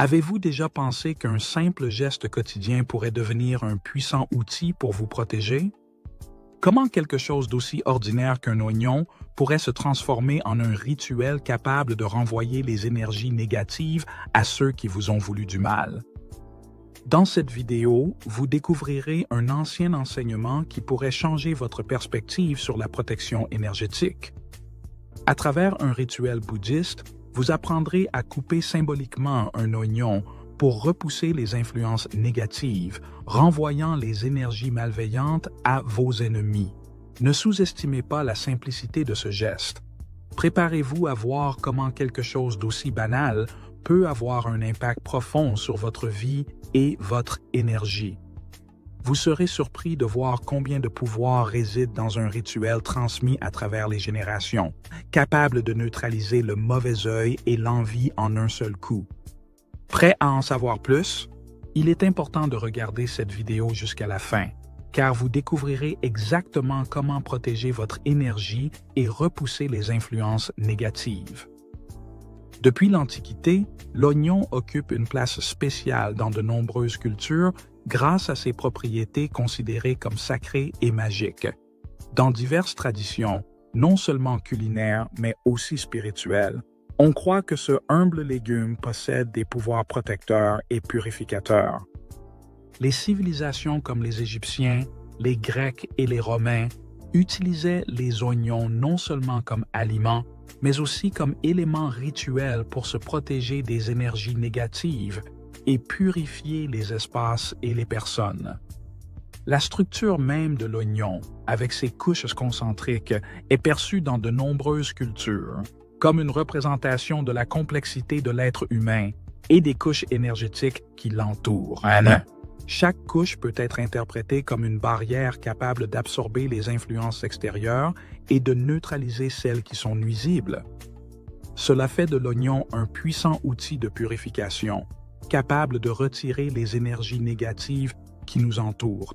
Avez-vous déjà pensé qu'un simple geste quotidien pourrait devenir un puissant outil pour vous protéger? Comment quelque chose d'aussi ordinaire qu'un oignon pourrait se transformer en un rituel capable de renvoyer les énergies négatives à ceux qui vous ont voulu du mal? Dans cette vidéo, vous découvrirez un ancien enseignement qui pourrait changer votre perspective sur la protection énergétique. À travers un rituel bouddhiste, vous apprendrez à couper symboliquement un oignon pour repousser les influences négatives, renvoyant les énergies malveillantes à vos ennemis. Ne sous-estimez pas la simplicité de ce geste. Préparez-vous à voir comment quelque chose d'aussi banal peut avoir un impact profond sur votre vie et votre énergie. Vous serez surpris de voir combien de pouvoir réside dans un rituel transmis à travers les générations, capable de neutraliser le mauvais œil et l'envie en un seul coup. Prêt à en savoir plus? Il est important de regarder cette vidéo jusqu'à la fin, car vous découvrirez exactement comment protéger votre énergie et repousser les influences négatives. Depuis l'Antiquité, l'oignon occupe une place spéciale dans de nombreuses cultures grâce à ses propriétés considérées comme sacrées et magiques. Dans diverses traditions, non seulement culinaires mais aussi spirituelles, on croit que ce humble légume possède des pouvoirs protecteurs et purificateurs. Les civilisations comme les Égyptiens, les Grecs et les Romains utilisaient les oignons non seulement comme aliments, mais aussi comme élément rituel pour se protéger des énergies négatives et purifier les espaces et les personnes. La structure même de l'oignon, avec ses couches concentriques, est perçue dans de nombreuses cultures comme une représentation de la complexité de l'être humain et des couches énergétiques qui l'entourent. Chaque couche peut être interprétée comme une barrière capable d'absorber les influences extérieures et de neutraliser celles qui sont nuisibles. Cela fait de l'oignon un puissant outil de purification, capable de retirer les énergies négatives qui nous entourent.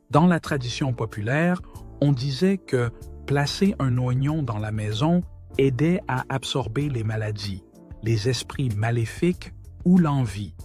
Dans la tradition populaire, on disait que placer un oignon dans la maison aidait à absorber les maladies, les esprits maléfiques ou l'envie.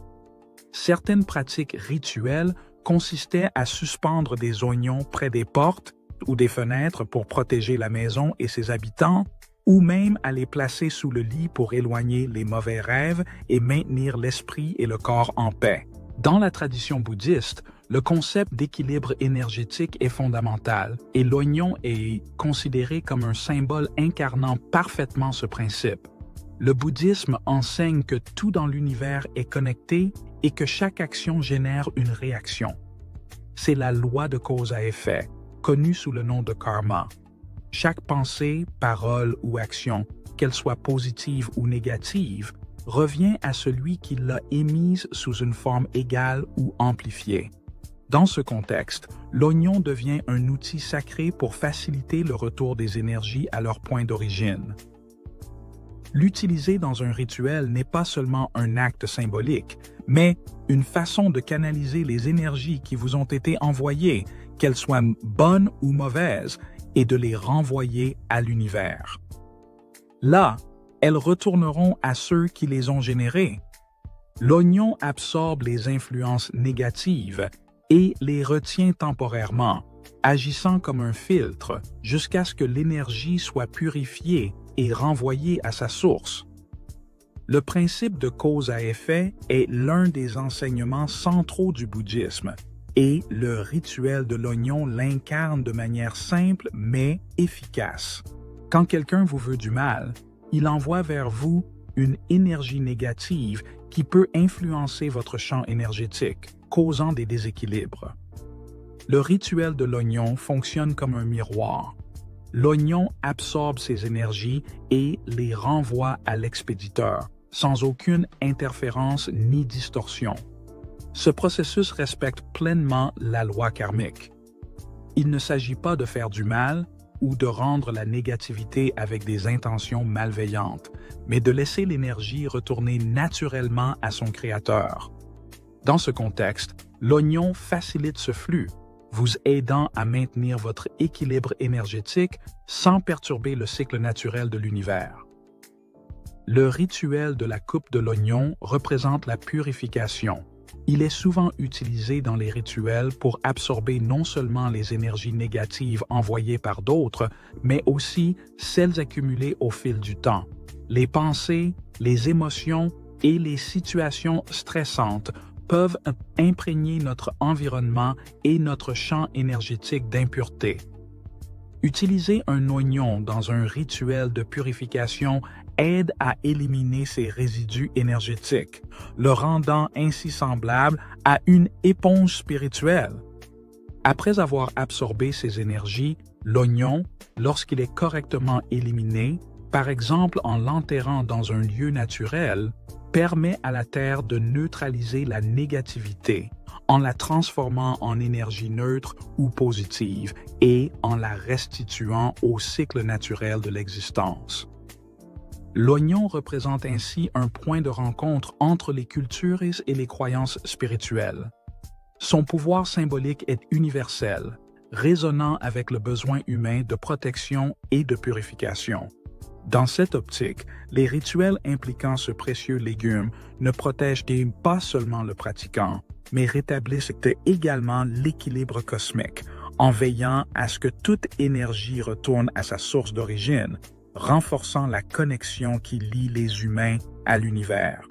Certaines pratiques rituelles consistaient à suspendre des oignons près des portes ou des fenêtres pour protéger la maison et ses habitants, ou même à les placer sous le lit pour éloigner les mauvais rêves et maintenir l'esprit et le corps en paix. Dans la tradition bouddhiste, le concept d'équilibre énergétique est fondamental et l'oignon est considéré comme un symbole incarnant parfaitement ce principe. Le bouddhisme enseigne que tout dans l'univers est connecté et que chaque action génère une réaction. C'est la loi de cause à effet, connue sous le nom de karma. Chaque pensée, parole ou action, qu'elle soit positive ou négative, revient à celui qui l'a émise sous une forme égale ou amplifiée. Dans ce contexte, l'oignon devient un outil sacré pour faciliter le retour des énergies à leur point d'origine. L'utiliser dans un rituel n'est pas seulement un acte symbolique, mais une façon de canaliser les énergies qui vous ont été envoyées, qu'elles soient bonnes ou mauvaises, et de les renvoyer à l'univers. Là, elles retourneront à ceux qui les ont générées. L'oignon absorbe les influences négatives et les retient temporairement, agissant comme un filtre jusqu'à ce que l'énergie soit purifiée et renvoyée à sa source. Le principe de cause à effet est l'un des enseignements centraux du bouddhisme et le rituel de l'oignon l'incarne de manière simple mais efficace. Quand quelqu'un vous veut du mal, il envoie vers vous une énergie négative qui peut influencer votre champ énergétique, causant des déséquilibres. Le rituel de l'oignon fonctionne comme un miroir. L'oignon absorbe ces énergies et les renvoie à l'expéditeur, sans aucune interférence ni distorsion. Ce processus respecte pleinement la loi karmique. Il ne s'agit pas de faire du mal ou de rendre la négativité avec des intentions malveillantes, mais de laisser l'énergie retourner naturellement à son créateur. Dans ce contexte, l'oignon facilite ce flux, vous aidant à maintenir votre équilibre énergétique sans perturber le cycle naturel de l'univers. Le rituel de la coupe de l'oignon représente la purification. Il est souvent utilisé dans les rituels pour absorber non seulement les énergies négatives envoyées par d'autres, mais aussi celles accumulées au fil du temps. Les pensées, les émotions et les situations stressantes peuvent imprégner notre environnement et notre champ énergétique d'impureté. Utiliser un oignon dans un rituel de purification aide à éliminer ces résidus énergétiques, le rendant ainsi semblable à une éponge spirituelle. Après avoir absorbé ces énergies, l'oignon, lorsqu'il est correctement éliminé, par exemple en l'enterrant dans un lieu naturel, permet à la Terre de neutraliser la négativité en la transformant en énergie neutre ou positive et en la restituant au cycle naturel de l'existence. L'oignon représente ainsi un point de rencontre entre les cultures et les croyances spirituelles. Son pouvoir symbolique est universel, résonnant avec le besoin humain de protection et de purification. Dans cette optique, les rituels impliquant ce précieux légume ne protègent pas seulement le pratiquant, mais rétablissent également l'équilibre cosmique, en veillant à ce que toute énergie retourne à sa source d'origine, renforçant la connexion qui lie les humains à l'univers.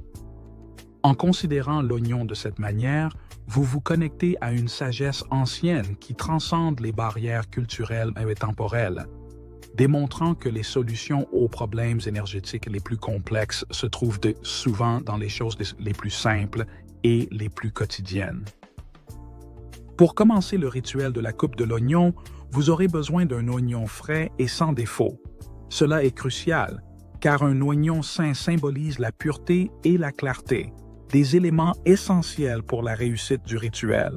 En considérant l'oignon de cette manière, vous vous connectez à une sagesse ancienne qui transcende les barrières culturelles et temporelles, démontrant que les solutions aux problèmes énergétiques les plus complexes se trouvent souvent dans les choses les plus simples et les plus quotidiennes. Pour commencer le rituel de la coupe de l'oignon, vous aurez besoin d'un oignon frais et sans défaut. Cela est crucial, car un oignon sain symbolise la pureté et la clarté, des éléments essentiels pour la réussite du rituel.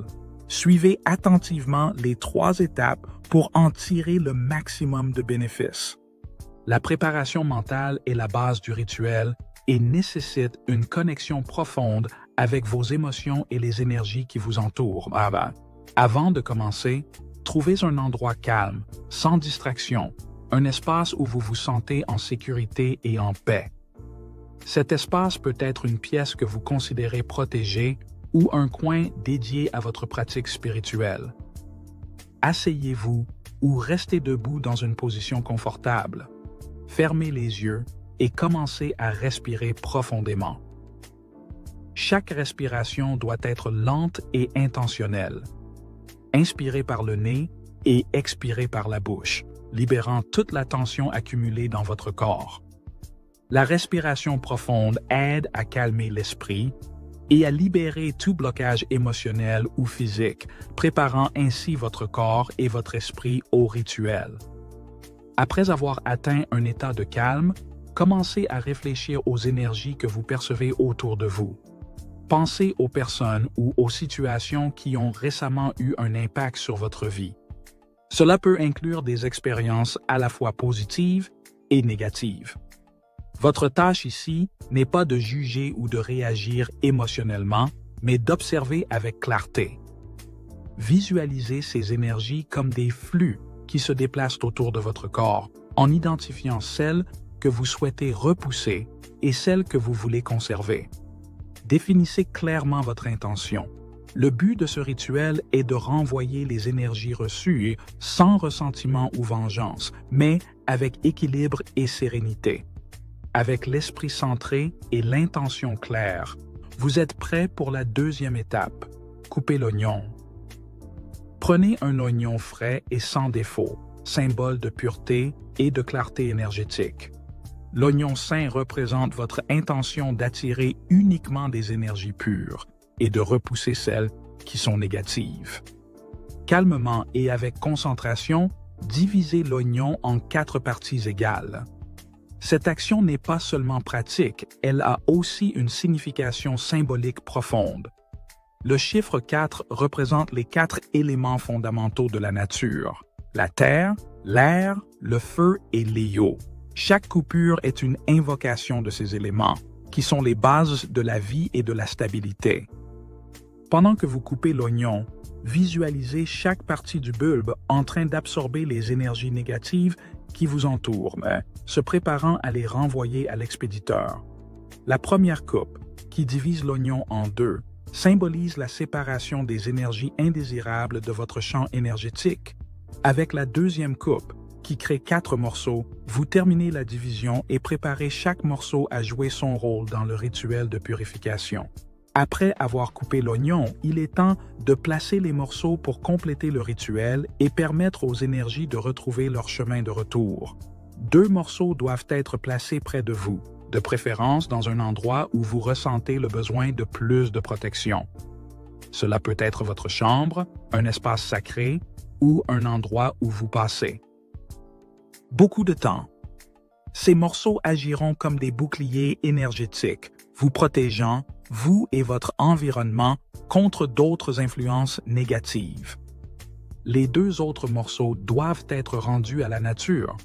Suivez attentivement les 3 étapes pour en tirer le maximum de bénéfices. La préparation mentale est la base du rituel et nécessite une connexion profonde avec vos émotions et les énergies qui vous entourent. Avant de commencer, trouvez un endroit calme, sans distraction, un espace où vous vous sentez en sécurité et en paix. Cet espace peut être une pièce que vous considérez protégée ou un coin dédié à votre pratique spirituelle. Asseyez-vous ou restez debout dans une position confortable. Fermez les yeux et commencez à respirer profondément. Chaque respiration doit être lente et intentionnelle. Inspirez par le nez et expirez par la bouche, libérant toute la tension accumulée dans votre corps. La respiration profonde aide à calmer l'esprit et à libérer tout blocage émotionnel ou physique, préparant ainsi votre corps et votre esprit au rituel. Après avoir atteint un état de calme, commencez à réfléchir aux énergies que vous percevez autour de vous. Pensez aux personnes ou aux situations qui ont récemment eu un impact sur votre vie. Cela peut inclure des expériences à la fois positives et négatives. Votre tâche ici n'est pas de juger ou de réagir émotionnellement, mais d'observer avec clarté. Visualisez ces énergies comme des flux qui se déplacent autour de votre corps, en identifiant celles que vous souhaitez repousser et celles que vous voulez conserver. Définissez clairement votre intention. Le but de ce rituel est de renvoyer les énergies reçues sans ressentiment ou vengeance, mais avec équilibre et sérénité. Avec l'esprit centré et l'intention claire, vous êtes prêt pour la 2e étape, couper l'oignon. Prenez un oignon frais et sans défaut, symbole de pureté et de clarté énergétique. L'oignon sain représente votre intention d'attirer uniquement des énergies pures et de repousser celles qui sont négatives. Calmement et avec concentration, divisez l'oignon en 4 parties égales. Cette action n'est pas seulement pratique, elle a aussi une signification symbolique profonde. Le chiffre 4 représente les 4 éléments fondamentaux de la nature: la terre, l'air, le feu et l'eau. Chaque coupure est une invocation de ces éléments, qui sont les bases de la vie et de la stabilité. Pendant que vous coupez l'oignon, visualisez chaque partie du bulbe en train d'absorber les énergies négatives qui vous entourent, mais se préparant à les renvoyer à l'expéditeur. La première coupe, qui divise l'oignon en deux, symbolise la séparation des énergies indésirables de votre champ énergétique. Avec la deuxième coupe, qui crée 4 morceaux, vous terminez la division et préparez chaque morceau à jouer son rôle dans le rituel de purification. Après avoir coupé l'oignon, il est temps de placer les morceaux pour compléter le rituel et permettre aux énergies de retrouver leur chemin de retour. 2 morceaux doivent être placés près de vous, de préférence dans un endroit où vous ressentez le besoin de plus de protection. Cela peut être votre chambre, un espace sacré ou un endroit où vous passez. Beaucoup de temps. Ces morceaux agiront comme des boucliers énergétiques, vous protégeant, vous et votre environnement, contre d'autres influences négatives. Les 2 autres morceaux doivent être rendus à la nature.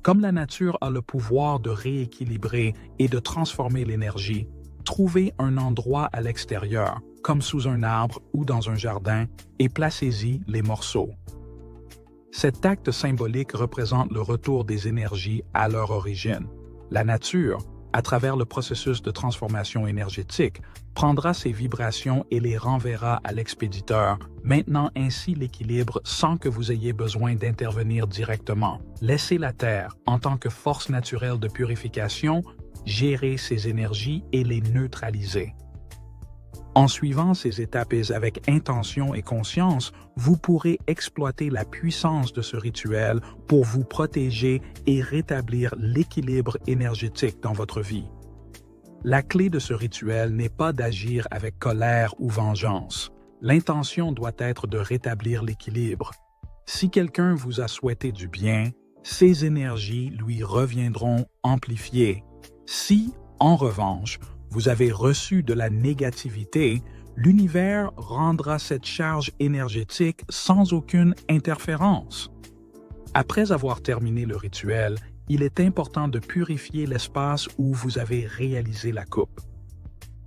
Comme la nature a le pouvoir de rééquilibrer et de transformer l'énergie, trouvez un endroit à l'extérieur, comme sous un arbre ou dans un jardin, et placez-y les morceaux. Cet acte symbolique représente le retour des énergies à leur origine. La nature, à travers le processus de transformation énergétique, prendra ces vibrations et les renverra à l'expéditeur, maintenant ainsi l'équilibre sans que vous ayez besoin d'intervenir directement. Laissez la Terre, en tant que force naturelle de purification, gérer ces énergies et les neutraliser. En suivant ces étapes avec intention et conscience, vous pourrez exploiter la puissance de ce rituel pour vous protéger et rétablir l'équilibre énergétique dans votre vie. La clé de ce rituel n'est pas d'agir avec colère ou vengeance. L'intention doit être de rétablir l'équilibre. Si quelqu'un vous a souhaité du bien, ces énergies lui reviendront amplifiées. Si, en revanche, vous avez reçu de la négativité, l'univers rendra cette charge énergétique sans aucune interférence. Après avoir terminé le rituel, il est important de purifier l'espace où vous avez réalisé la coupe.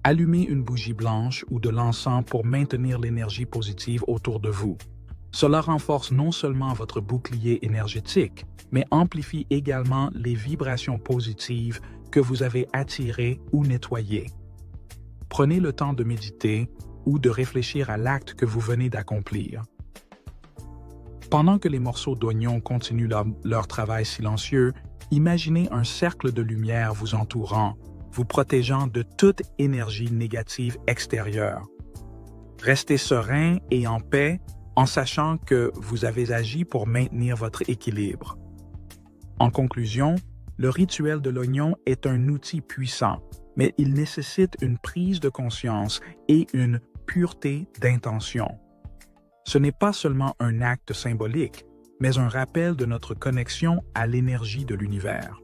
Allumez une bougie blanche ou de l'encens pour maintenir l'énergie positive autour de vous. Cela renforce non seulement votre bouclier énergétique, mais amplifie également les vibrations positives que vous avez attirées ou nettoyées. Prenez le temps de méditer ou de réfléchir à l'acte que vous venez d'accomplir. Pendant que les morceaux d'oignon continuent leur travail silencieux, imaginez un cercle de lumière vous entourant, vous protégeant de toute énergie négative extérieure. Restez serein et en paix en sachant que vous avez agi pour maintenir votre équilibre. En conclusion, le rituel de l'oignon est un outil puissant, mais il nécessite une prise de conscience et une pureté d'intention. Ce n'est pas seulement un acte symbolique, mais un rappel de notre connexion à l'énergie de l'univers.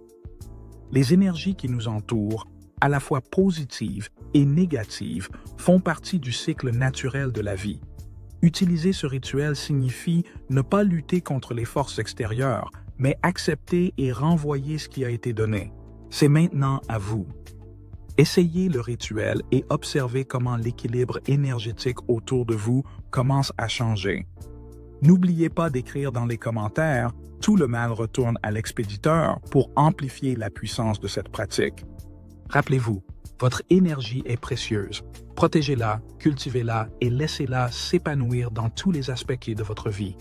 Les énergies qui nous entourent, à la fois positives et négatives, font partie du cycle naturel de la vie. Utiliser ce rituel signifie ne pas lutter contre les forces extérieures, mais accepter et renvoyer ce qui a été donné. C'est maintenant à vous. Essayez le rituel et observez comment l'équilibre énergétique autour de vous commence à changer. N'oubliez pas d'écrire dans les commentaires « Tout le mal retourne à l'expéditeur » pour amplifier la puissance de cette pratique. Rappelez-vous, votre énergie est précieuse. Protégez-la, cultivez-la et laissez-la s'épanouir dans tous les aspects de votre vie.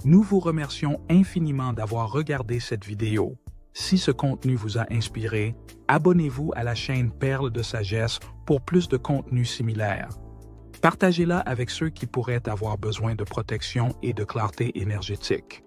Nous vous remercions infiniment d'avoir regardé cette vidéo. Si ce contenu vous a inspiré, abonnez-vous à la chaîne Perles de Sagesse pour plus de contenu similaire. Partagez-la avec ceux qui pourraient avoir besoin de protection et de clarté énergétique.